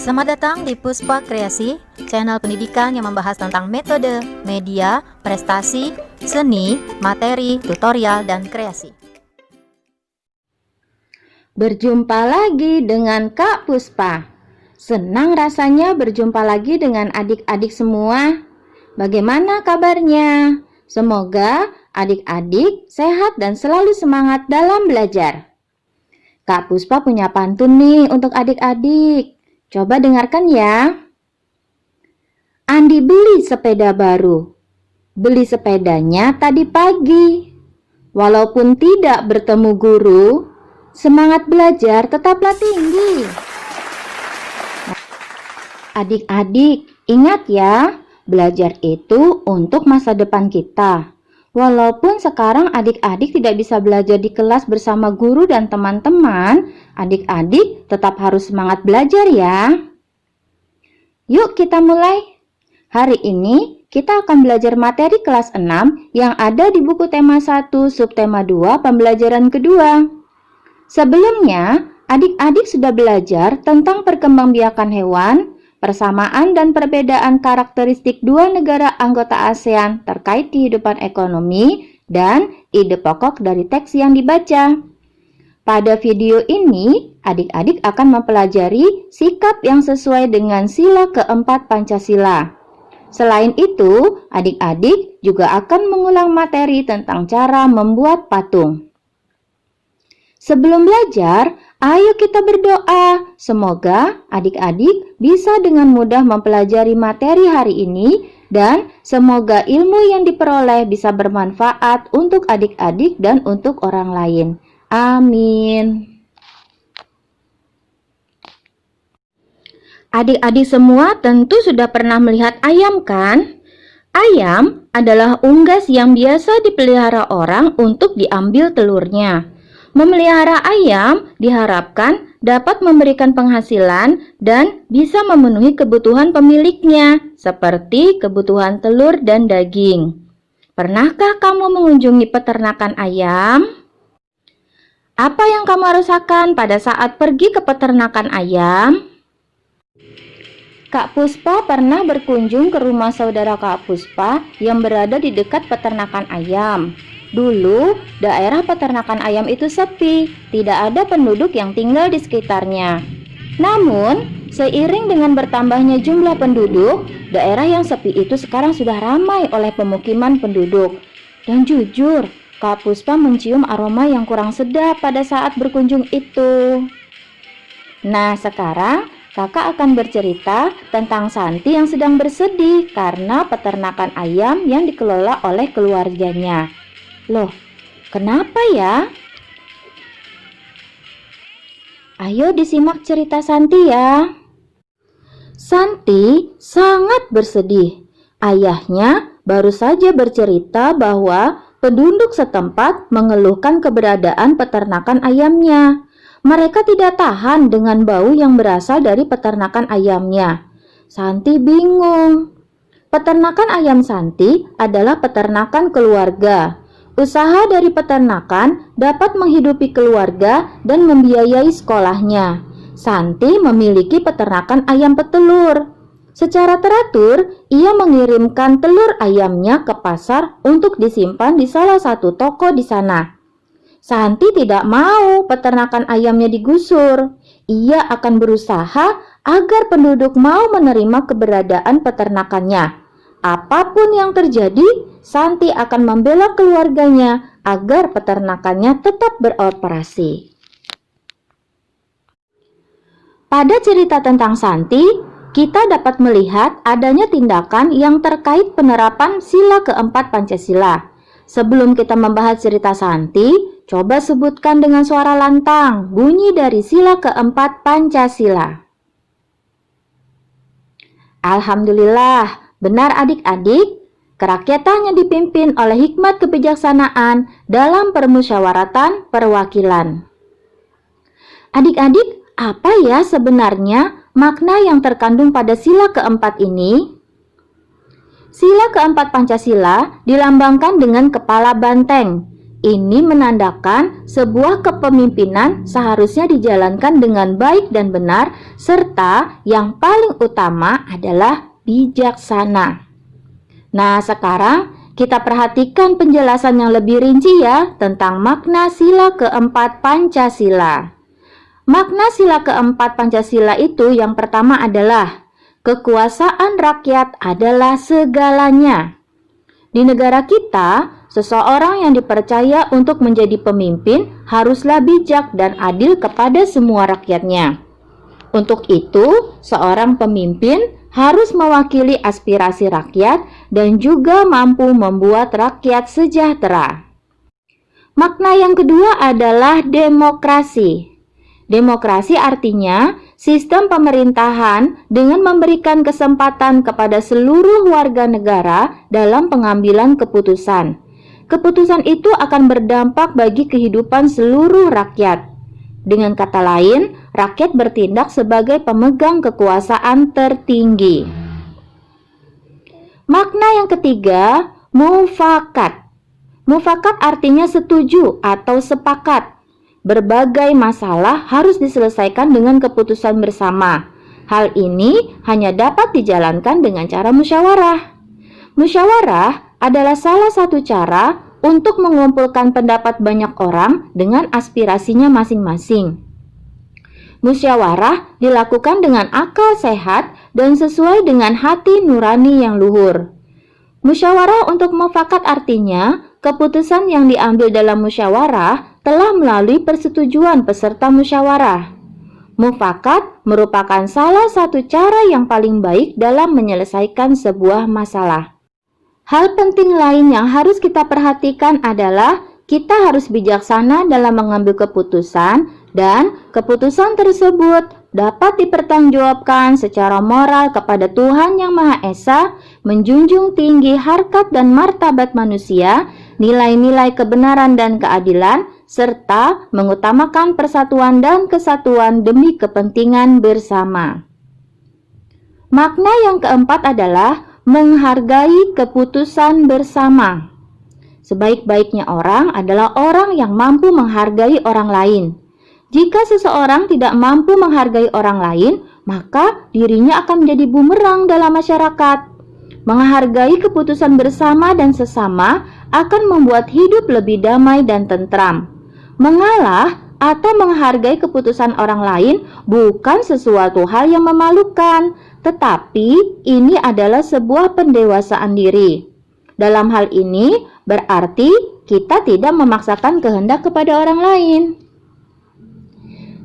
Selamat datang di Puspa Kreasi, channel pendidikan yang membahas tentang metode, media, prestasi, seni, materi, tutorial, dan kreasi. Berjumpa lagi dengan Kak Puspa. Senang rasanya berjumpa lagi dengan adik-adik semua. Bagaimana kabarnya? Semoga adik-adik sehat dan selalu semangat dalam belajar. Kak Puspa punya pantun nih untuk adik-adik. Coba dengarkan ya. Andi beli sepeda baru. Beli sepedanya tadi pagi. Walaupun tidak bertemu guru, semangat belajar tetaplah tinggi. Adik-adik, ingat ya, belajar itu untuk masa depan kita. Walaupun sekarang adik-adik tidak bisa belajar di kelas bersama guru dan teman-teman, adik-adik tetap harus semangat belajar ya. Yuk kita mulai. Hari ini kita akan belajar materi kelas 6 yang ada di buku tema 1 subtema 2 pembelajaran kedua. Sebelumnya, adik-adik sudah belajar tentang perkembangbiakan hewan, persamaan dan perbedaan karakteristik dua negara anggota ASEAN terkait kehidupan ekonomi, dan ide pokok dari teks yang dibaca. Pada video ini, adik-adik akan mempelajari sikap yang sesuai dengan sila keempat Pancasila. Selain itu, adik-adik juga akan mengulang materi tentang cara membuat patung. Sebelum belajar, ayo kita berdoa. Semoga adik-adik bisa dengan mudah mempelajari materi hari ini dan semoga ilmu yang diperoleh bisa bermanfaat untuk adik-adik dan untuk orang lain. Amin. Adik-adik semua tentu sudah pernah melihat ayam kan? Ayam adalah unggas yang biasa dipelihara orang untuk diambil telurnya. Memelihara ayam diharapkan dapat memberikan penghasilan dan bisa memenuhi kebutuhan pemiliknya, seperti kebutuhan telur dan daging. Pernahkah kamu mengunjungi peternakan ayam? Apa yang kamu rasakan pada saat pergi ke peternakan ayam? Kak Puspa pernah berkunjung ke rumah saudara Kak Puspa yang berada di dekat peternakan ayam. Dulu, daerah peternakan ayam itu sepi, tidak ada penduduk yang tinggal di sekitarnya. Namun, seiring dengan bertambahnya jumlah penduduk, daerah yang sepi itu sekarang sudah ramai oleh pemukiman penduduk. Dan jujur, Kak Puspa mencium aroma yang kurang sedap pada saat berkunjung itu. Nah, sekarang kakak akan bercerita tentang Santi yang sedang bersedih karena peternakan ayam yang dikelola oleh keluarganya. Loh, kenapa ya? Ayo disimak cerita Santi ya. Santi sangat bersedih. Ayahnya baru saja bercerita bahwa penduduk setempat mengeluhkan keberadaan peternakan ayamnya. Mereka tidak tahan dengan bau yang berasal dari peternakan ayamnya. Santi bingung. Peternakan ayam Santi adalah peternakan keluarga. Usaha dari peternakan dapat menghidupi keluarga dan membiayai sekolahnya. Santi memiliki peternakan ayam petelur. Secara teratur, ia mengirimkan telur ayamnya ke pasar untuk disimpan di salah satu toko di sana. Santi tidak mau peternakan ayamnya digusur. Ia akan berusaha agar penduduk mau menerima keberadaan peternakannya. Apapun yang terjadi, Santi akan membela keluarganya agar peternakannya tetap beroperasi. Pada cerita tentang Santi, kita dapat melihat adanya tindakan yang terkait penerapan sila keempat Pancasila. Sebelum kita membahas cerita Santi, coba sebutkan dengan suara lantang bunyi dari sila keempat Pancasila. Alhamdulillah. Benar adik-adik, kerakyatan yang dipimpin oleh hikmat kebijaksanaan dalam permusyawaratan perwakilan. Adik-adik, apa ya sebenarnya makna yang terkandung pada sila keempat ini? Sila keempat Pancasila dilambangkan dengan kepala banteng. Ini menandakan sebuah kepemimpinan seharusnya dijalankan dengan baik dan benar, serta yang paling utama adalah bijaksana. Nah, sekarang kita perhatikan penjelasan yang lebih rinci ya tentang makna sila keempat Pancasila. Makna sila keempat Pancasila itu yang pertama adalah kekuasaan rakyat adalah segalanya. Di negara kita, seseorang yang dipercaya untuk menjadi pemimpin haruslah bijak dan adil kepada semua rakyatnya. Untuk itu, seorang pemimpin harus mewakili aspirasi rakyat dan juga mampu membuat rakyat sejahtera. Makna yang kedua adalah demokrasi. Demokrasi artinya sistem pemerintahan dengan memberikan kesempatan kepada seluruh warga negara dalam pengambilan keputusan. Keputusan itu akan berdampak bagi kehidupan seluruh rakyat. Dengan kata lain, rakyat bertindak sebagai pemegang kekuasaan tertinggi. Makna yang ketiga, mufakat. Mufakat artinya setuju atau sepakat. Berbagai masalah harus diselesaikan dengan keputusan bersama. Hal ini hanya dapat dijalankan dengan cara musyawarah. Musyawarah adalah salah satu cara untuk mengumpulkan pendapat banyak orang dengan aspirasinya masing-masing. Musyawarah dilakukan dengan akal sehat dan sesuai dengan hati nurani yang luhur. Musyawarah untuk mufakat artinya keputusan yang diambil dalam musyawarah telah melalui persetujuan peserta musyawarah. Mufakat merupakan salah satu cara yang paling baik dalam menyelesaikan sebuah masalah. Hal penting lain yang harus kita perhatikan adalah kita harus bijaksana dalam mengambil keputusan dan keputusan tersebut dapat dipertanggungjawabkan secara moral kepada Tuhan Yang Maha Esa, menjunjung tinggi harkat dan martabat manusia, nilai-nilai kebenaran dan keadilan, serta mengutamakan persatuan dan kesatuan demi kepentingan bersama. Makna yang keempat adalah menghargai keputusan bersama. Sebaik-baiknya orang adalah orang yang mampu menghargai orang lain. Jika seseorang tidak mampu menghargai orang lain, maka dirinya akan menjadi bumerang dalam masyarakat. Menghargai keputusan bersama dan sesama akan membuat hidup lebih damai dan tentram. Mengalah atau menghargai keputusan orang lain bukan sesuatu hal yang memalukan, tetapi ini adalah sebuah pendewasaan diri. Dalam hal ini berarti kita tidak memaksakan kehendak kepada orang lain.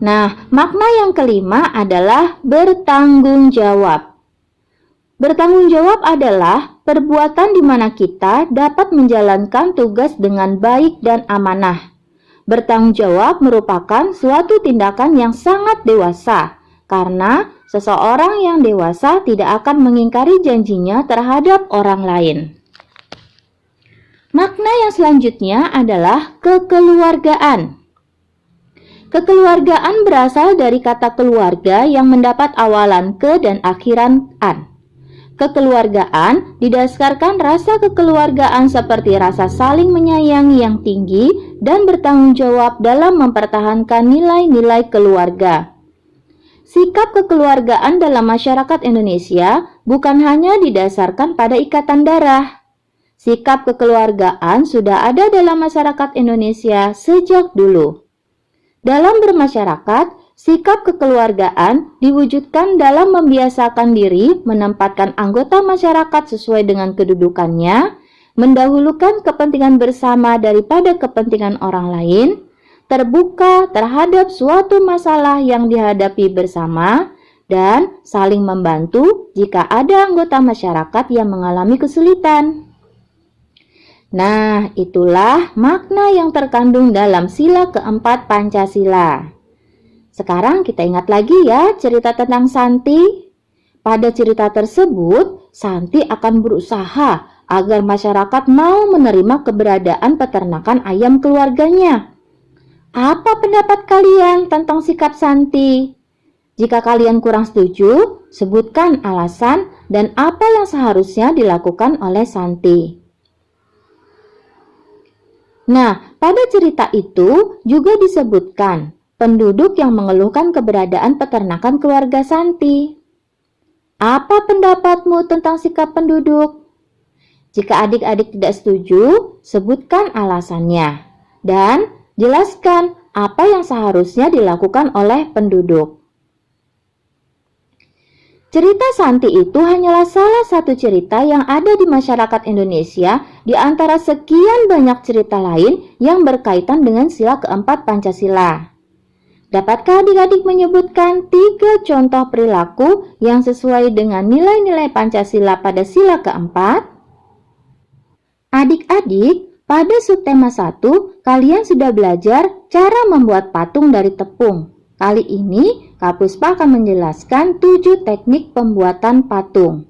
Nah, makna yang kelima adalah bertanggung jawab. Bertanggung jawab adalah perbuatan di mana kita dapat menjalankan tugas dengan baik dan amanah. Bertanggung jawab merupakan suatu tindakan yang sangat dewasa, karena seseorang yang dewasa tidak akan mengingkari janjinya terhadap orang lain. Makna yang selanjutnya adalah kekeluargaan. Kekeluargaan berasal dari kata keluarga yang mendapat awalan ke dan akhiran an. Kekeluargaan didasarkan rasa kekeluargaan seperti rasa saling menyayangi yang tinggi dan bertanggung jawab dalam mempertahankan nilai-nilai keluarga. Sikap kekeluargaan dalam masyarakat Indonesia bukan hanya didasarkan pada ikatan darah. Sikap kekeluargaan sudah ada dalam masyarakat Indonesia sejak dulu. Dalam bermasyarakat, sikap kekeluargaan diwujudkan dalam membiasakan diri menempatkan anggota masyarakat sesuai dengan kedudukannya, mendahulukan kepentingan bersama daripada kepentingan orang lain, terbuka terhadap suatu masalah yang dihadapi bersama, dan saling membantu jika ada anggota masyarakat yang mengalami kesulitan. Nah, itulah makna yang terkandung dalam sila keempat Pancasila. Sekarang kita ingat lagi ya cerita tentang Santi. Pada cerita tersebut, Santi akan berusaha agar masyarakat mau menerima keberadaan peternakan ayam keluarganya. Apa pendapat kalian tentang sikap Santi? Jika kalian kurang setuju, sebutkan alasan dan apa yang seharusnya dilakukan oleh Santi. Nah, pada cerita itu juga disebutkan penduduk yang mengeluhkan keberadaan peternakan keluarga Santi. Apa pendapatmu tentang sikap penduduk? Jika adik-adik tidak setuju, sebutkan alasannya dan jelaskan apa yang seharusnya dilakukan oleh penduduk. Cerita Santi itu hanyalah salah satu cerita yang ada di masyarakat Indonesia di antara sekian banyak cerita lain yang berkaitan dengan sila keempat Pancasila. Dapatkah adik-adik menyebutkan 3 contoh perilaku yang sesuai dengan nilai-nilai Pancasila pada sila keempat? Adik-adik, pada subtema 1, kalian sudah belajar cara membuat patung dari tepung. Kali ini, Kak Puspa akan menjelaskan 7 teknik pembuatan patung.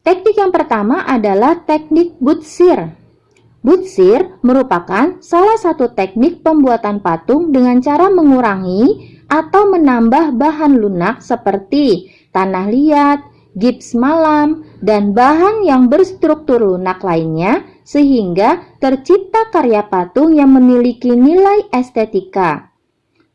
Teknik yang pertama adalah teknik butsir. Butsir merupakan salah satu teknik pembuatan patung dengan cara mengurangi atau menambah bahan lunak seperti tanah liat, gips malam, dan bahan yang berstruktur lunak lainnya sehingga tercipta karya patung yang memiliki nilai estetika.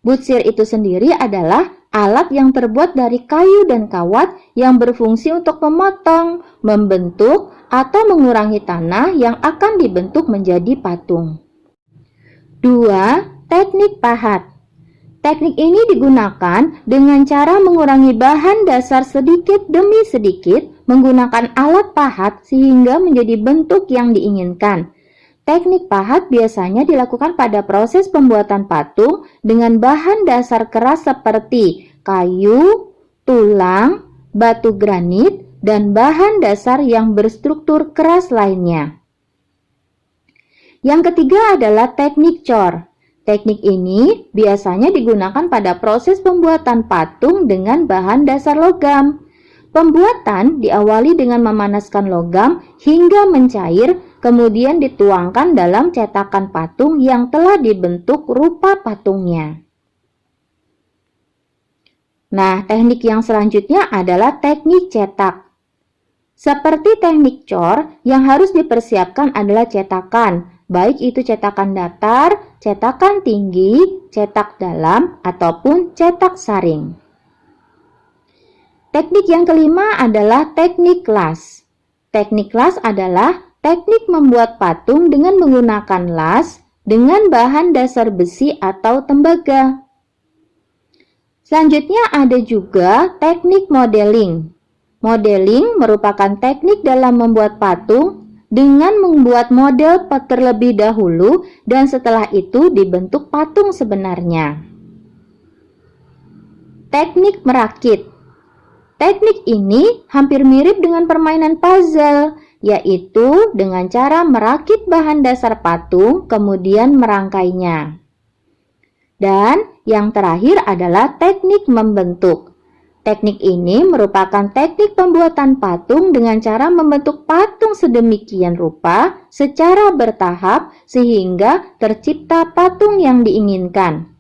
Butsir itu sendiri adalah alat yang terbuat dari kayu dan kawat yang berfungsi untuk memotong, membentuk, atau mengurangi tanah yang akan dibentuk menjadi patung. 2. Teknik pahat. Teknik ini digunakan dengan cara mengurangi bahan dasar sedikit demi sedikit menggunakan alat pahat sehingga menjadi bentuk yang diinginkan. Teknik pahat biasanya dilakukan pada proses pembuatan patung dengan bahan dasar keras seperti kayu, tulang, batu granit, dan bahan dasar yang berstruktur keras lainnya. Yang ketiga adalah teknik cor. Teknik ini biasanya digunakan pada proses pembuatan patung dengan bahan dasar logam. Pembuatan diawali dengan memanaskan logam hingga mencair, kemudian dituangkan dalam cetakan patung yang telah dibentuk rupa patungnya. Nah, teknik yang selanjutnya adalah teknik cetak. Seperti teknik cor, yang harus dipersiapkan adalah cetakan, baik itu cetakan datar, cetakan tinggi, cetak dalam, ataupun cetak saring. Teknik yang kelima adalah teknik las. Teknik las adalah teknik membuat patung dengan menggunakan las dengan bahan dasar besi atau tembaga. Selanjutnya ada juga teknik modeling. Modeling merupakan teknik dalam membuat patung dengan membuat model terlebih dahulu dan setelah itu dibentuk patung sebenarnya. Teknik merakit. Teknik ini hampir mirip dengan permainan puzzle, yaitu dengan cara merakit bahan dasar patung kemudian merangkainya. Dan yang terakhir adalah teknik membentuk. Teknik ini merupakan teknik pembuatan patung dengan cara membentuk patung sedemikian rupa secara bertahap sehingga tercipta patung yang diinginkan.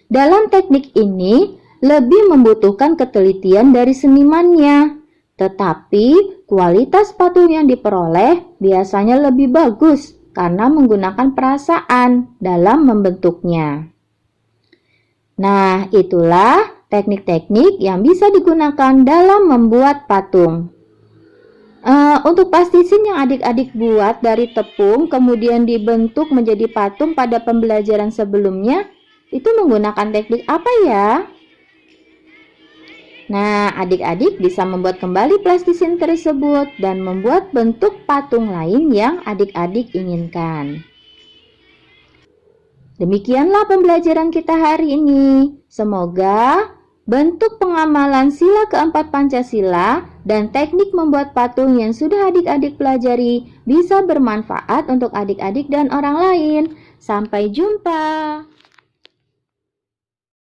Dalam teknik ini lebih membutuhkan ketelitian dari senimannya, tetapi kualitas patung yang diperoleh biasanya lebih bagus karena menggunakan perasaan dalam membentuknya. Nah, itulah teknik-teknik yang bisa digunakan dalam membuat patung. Untuk plastisin yang adik-adik buat dari tepung kemudian dibentuk menjadi patung pada pembelajaran sebelumnya, itu menggunakan teknik apa ya? Nah, adik-adik bisa membuat kembali plastisin tersebut dan membuat bentuk patung lain yang adik-adik inginkan. Demikianlah pembelajaran kita hari ini. Semoga bentuk pengamalan sila keempat Pancasila dan teknik membuat patung yang sudah adik-adik pelajari bisa bermanfaat untuk adik-adik dan orang lain. Sampai jumpa.